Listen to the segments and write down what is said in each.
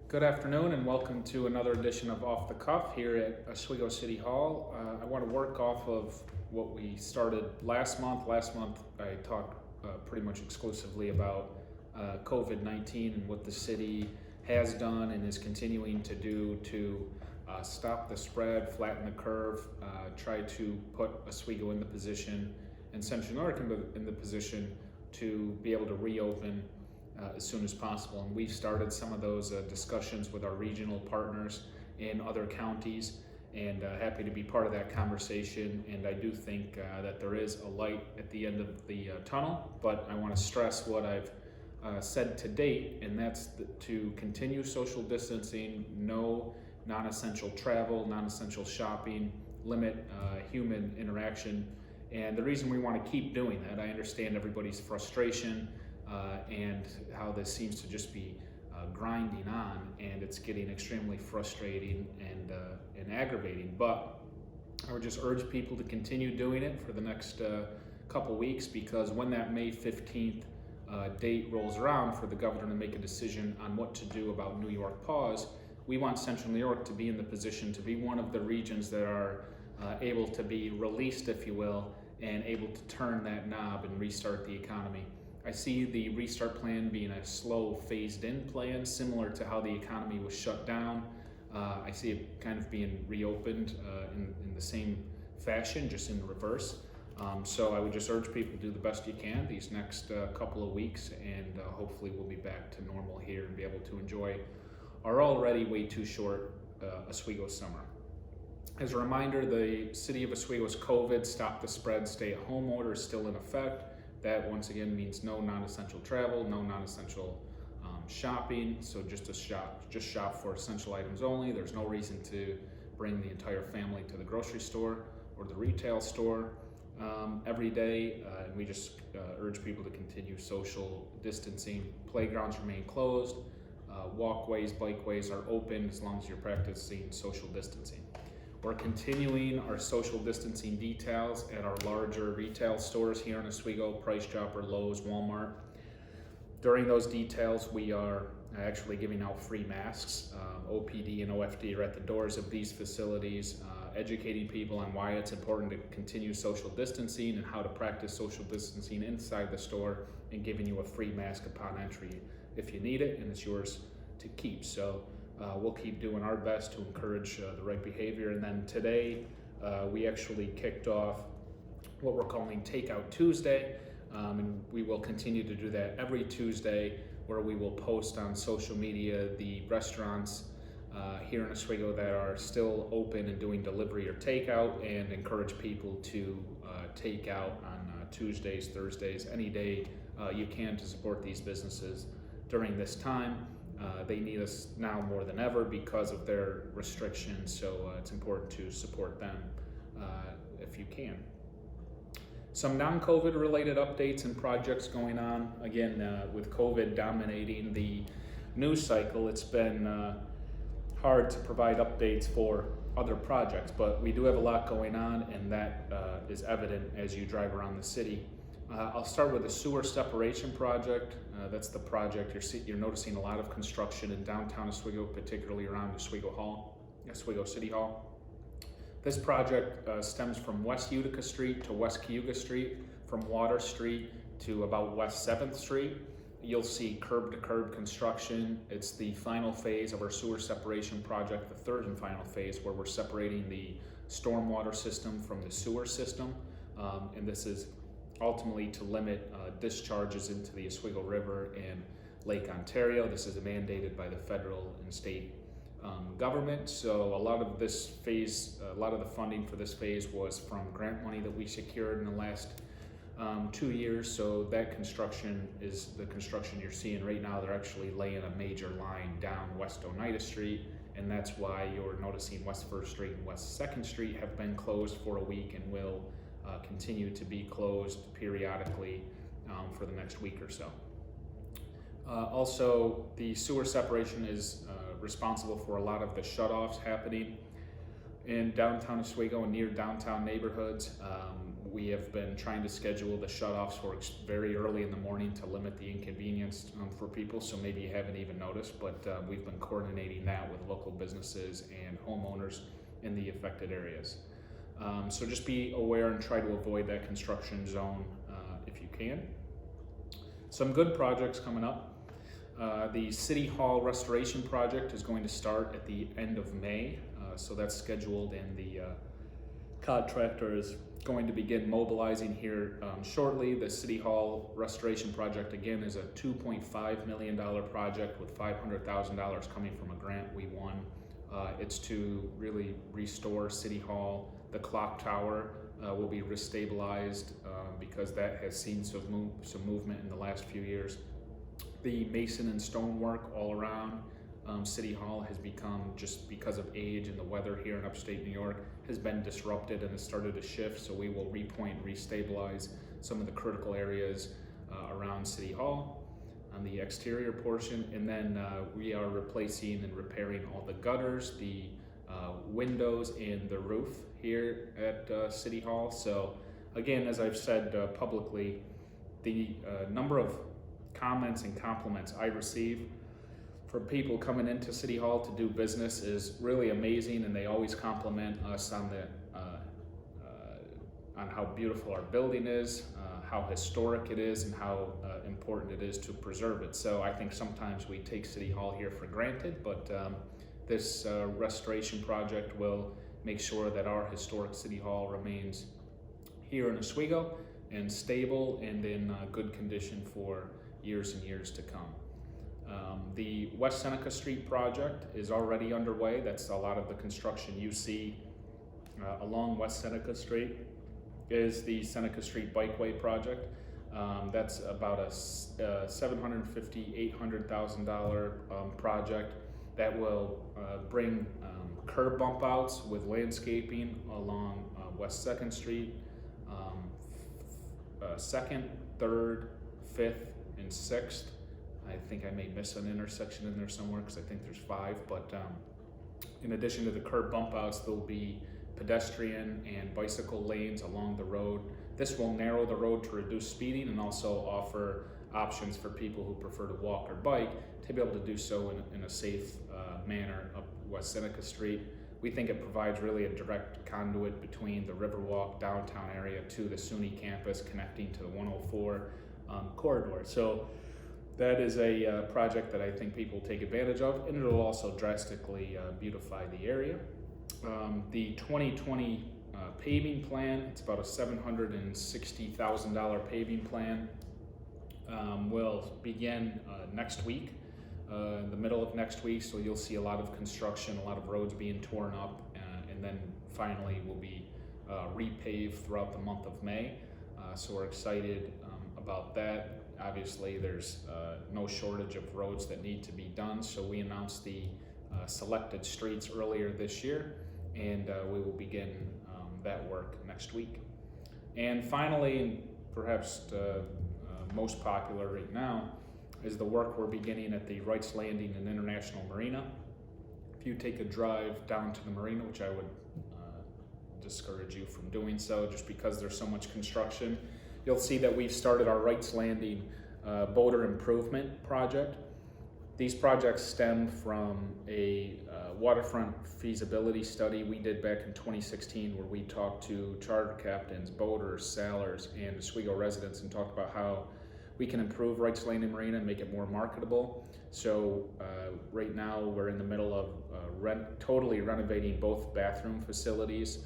Good afternoon and welcome to another edition of Off the Cuff here at Oswego City Hall. I want to work off of what we started last month. Last month I talked pretty much exclusively about COVID-19 and what the city has done and is continuing to do to stop the spread, flatten the curve, try to put Oswego in the position and Central New York in the position to be able to reopen as soon as possible. And we've started some of those discussions with our regional partners in other counties, and happy to be part of that conversation. And I do think that there is a light at the end of the tunnel, but I want to stress what I've said to date, and that's to continue social distancing, no non-essential travel, non-essential shopping, limit human interaction. And the reason we want to keep doing that, I understand everybody's frustration and how this seems to just be grinding on, and it's getting extremely frustrating and aggravating. But I would just urge people to continue doing it for the next couple weeks, because when that May 15th date rolls around for the governor to make a decision on what to do about New York pause, we want Central New York to be in the position to be one of the regions that are able to be released, if you will, and able to turn that knob and restart the economy. I see the restart plan being a slow, phased-in plan, similar to how the economy was shut down. I see it kind of being reopened in the same fashion, just in reverse. So I would just urge people to do the best you can these next couple of weeks, and hopefully we'll be back to normal here and be able to enjoy our already way too short Oswego summer. As a reminder, the City of Oswego's COVID Stop the Spread Stay-at-Home order is still in effect. That once again means no non-essential travel, no non-essential shopping. So just shop for essential items only. There's no reason to bring the entire family to the grocery store or the retail store every day. And we just urge people to continue social distancing. Playgrounds remain closed. Walkways, bikeways are open as long as you're practicing social distancing. We're continuing our social distancing details at our larger retail stores here in Oswego, Price Chopper, Lowe's, Walmart. During those details, we are actually giving out free masks. OPD and OFD are at the doors of these facilities, educating people on why it's important to continue social distancing and how to practice social distancing inside the store, and giving you a free mask upon entry if you need it, and it's yours to keep. So we'll keep doing our best to encourage the right behavior. And then today, we actually kicked off what we're calling Takeout Tuesday, and we will continue to do that every Tuesday, where we will post on social media the restaurants here in Oswego that are still open and doing delivery or takeout, and encourage people to take out on Tuesdays, Thursdays, any day you can to support these businesses during this time. They need us now more than ever because of their restrictions, so it's important to support them if you can. Some non-COVID related updates and projects going on. Again, with COVID dominating the news cycle, it's been hard to provide updates for other projects, but we do have a lot going on, and that is evident as you drive around the city. I'll start with the sewer separation project. That's the project you're noticing a lot of construction in downtown Oswego, particularly around Oswego City Hall. This project stems from West Utica Street to West Cayuga Street, from Water Street to about West 7th Street. You'll see curb-to-curb construction. It's the final phase of our sewer separation project, the third and final phase, where we're separating the stormwater system from the sewer system, and this is ultimately to limit discharges into the Oswego River and Lake Ontario. This is mandated by the federal and state government. So a lot of this phase, a lot of the funding for this phase was from grant money that we secured in the last 2 years. So that construction is the construction you're seeing right now. They're actually laying a major line down West Oneida Street, and that's why you're noticing West 1st Street and West 2nd Street have been closed for a week and will continue to be closed periodically for the next week or so. Also, the sewer separation is responsible for a lot of the shutoffs happening in downtown Oswego and near downtown neighborhoods. we have been trying to schedule the shutoffs for very early in the morning to limit the inconvenience for people, so maybe you haven't even noticed, but we've been coordinating that with local businesses and homeowners in the affected areas. So just be aware and try to avoid that construction zone if you can. Some good projects coming up. The City Hall restoration project is going to start at the end of May, so that's scheduled, and the contractor is going to begin mobilizing here shortly. The City Hall restoration project, again, is a $2.5 million project with $500,000 coming from a grant we won. It's to really restore City Hall. The clock tower will be restabilized because that has seen some movement in the last few years. The mason and stonework all around City Hall has become, just because of age and the weather here in upstate New York, has been disrupted and has started to shift, so we will repoint and restabilize some of the critical areas around City Hall on the exterior portion, and then we are replacing and repairing all the gutters, the windows, and the roof here at City Hall. So again, as I've said publicly, the number of comments and compliments I receive from people coming into City Hall to do business is really amazing, and they always compliment us on how beautiful our building is, how historic it is, and how important it is to preserve it. So I think sometimes we take City Hall here for granted, but this restoration project will make sure that our historic City Hall remains here in Oswego and stable and in good condition for years and years to come. The West Seneca Street project is already underway. That's a lot of the construction you see along West Seneca Street is the Seneca Street Bikeway project. That's about a $750,000, $800,000 project that will bring curb bump outs with landscaping along West 2nd Street, 2nd, 3rd, 5th, and 6th. I think I may miss an intersection in there somewhere because I think there's 5, but in addition to the curb bump outs, there'll be pedestrian and bicycle lanes along the road. This will narrow the road to reduce speeding and also offer options for people who prefer to walk or bike to be able to do so in a safe manner up West Seneca Street. We think it provides really a direct conduit between the Riverwalk downtown area to the SUNY campus, connecting to the 104 corridor. So that is a project that I think people take advantage of, and it'll also drastically beautify the area. The 2020 paving plan, it's about a $760,000 paving plan, will begin next week, in the middle of next week, so you'll see a lot of construction, a lot of roads being torn up, and then finally will be repaved throughout the month of May. So we're excited about that. Obviously, there's no shortage of roads that need to be done, so we announced the selected streets earlier this year, and we will begin that work next week. And finally, and perhaps most popular right now, is the work we're beginning at the Wright's Landing and International Marina. If you take a drive down to the marina, which I would discourage you from doing so just because there's so much construction, you'll see that we've started our Wright's Landing boater improvement project. These projects stem from a waterfront feasibility study we did back in 2016, where we talked to charter captains, boaters, sailors, and Oswego residents and talked about how we can improve Wright's Landing Marina and make it more marketable. So right now we're in the middle of totally renovating both bathroom facilities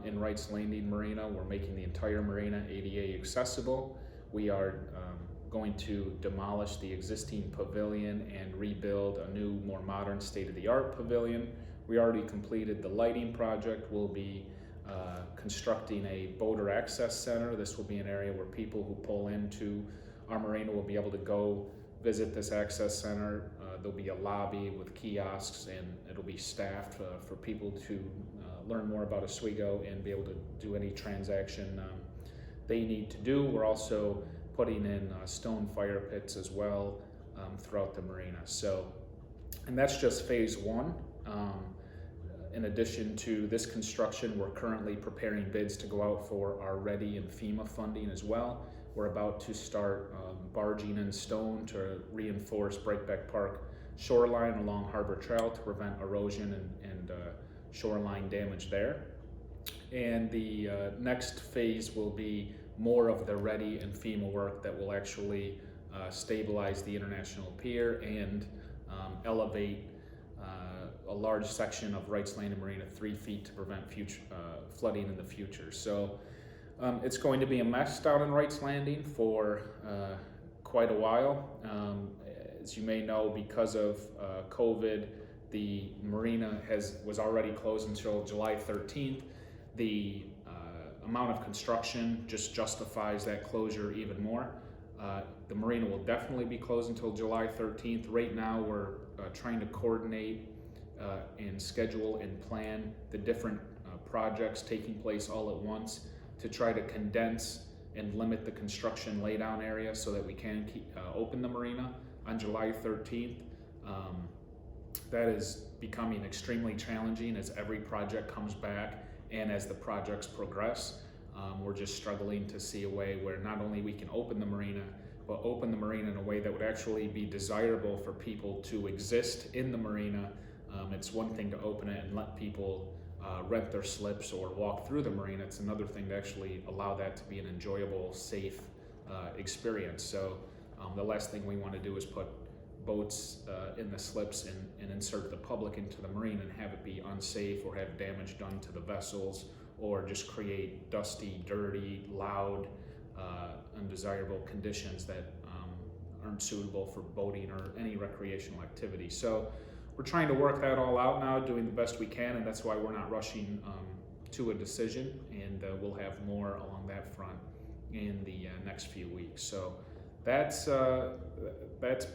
in Wright's Landing Marina. We're making the entire marina ADA accessible. We are going to demolish the existing pavilion and rebuild a new, more modern, state-of-the-art pavilion. We already completed the lighting project. We'll be constructing a boater access center. This will be an area where people who pull into our marina will be able to go visit this access center. There'll be a lobby with kiosks, and it'll be staffed for people to learn more about Oswego and be able to do any transaction they need to do. We're also putting in stone fire pits as well throughout the marina. So, and that's just phase one. In addition to this construction, we're currently preparing bids to go out for our READY and FEMA funding as well. We're about to start barging in stone to reinforce Breakback Park shoreline along Harbor Trail to prevent erosion and shoreline damage there. And the next phase will be more of the READY and FEMA work that will actually stabilize the International Pier and elevate a large section of Wright's Land and Marina 3 feet to prevent future flooding in the future. So it's going to be a mess down in Wright's Landing for quite a while. As you may know, because of COVID, the marina was already closed until July 13th. The amount of construction just justifies that closure even more. The marina will definitely be closed until July 13th. Right now, we're trying to coordinate and schedule and plan the different projects taking place all at once to try to condense and limit the construction laydown area so that we can open the marina on July 13th. That is becoming extremely challenging as every project comes back and as the projects progress. We're just struggling to see a way where not only we can open the marina, but open the marina in a way that would actually be desirable for people to exist in the marina. It's one thing to open it and let people rent their slips or walk through the marina. It's another thing to actually allow that to be an enjoyable, safe experience. So the last thing we want to do is put boats in the slips and insert the public into the marina and have it be unsafe or have damage done to the vessels or just create dusty, dirty, loud, undesirable conditions that aren't suitable for boating or any recreational activity. So we're trying to work that all out now, doing the best we can, and that's why we're not rushing to a decision, and we'll have more along that front in the next few weeks. So that's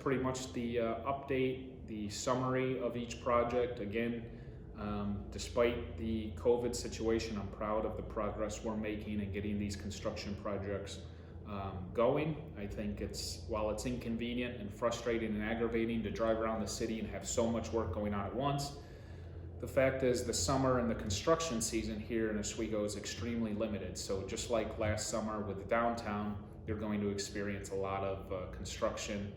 pretty much the update, the summary of each project. Again, despite the COVID situation, I'm proud of the progress we're making in getting these construction projects going. I think while it's inconvenient and frustrating and aggravating to drive around the city and have so much work going on at once, the fact is the summer and the construction season here in Oswego is extremely limited. So just like last summer with the downtown, you're going to experience a lot of construction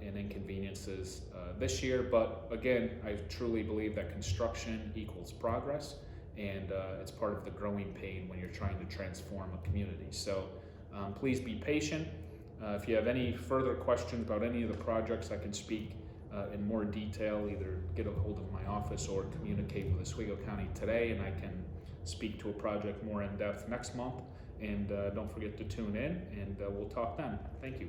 and inconveniences this year. But again, I truly believe that construction equals progress, and it's part of the growing pain when you're trying to transform a community. So please be patient. If you have any further questions about any of the projects, I can speak in more detail, either get a hold of my office or communicate with Oswego County today, and I can speak to a project more in depth next month. And don't forget to tune in, and we'll talk then. Thank you.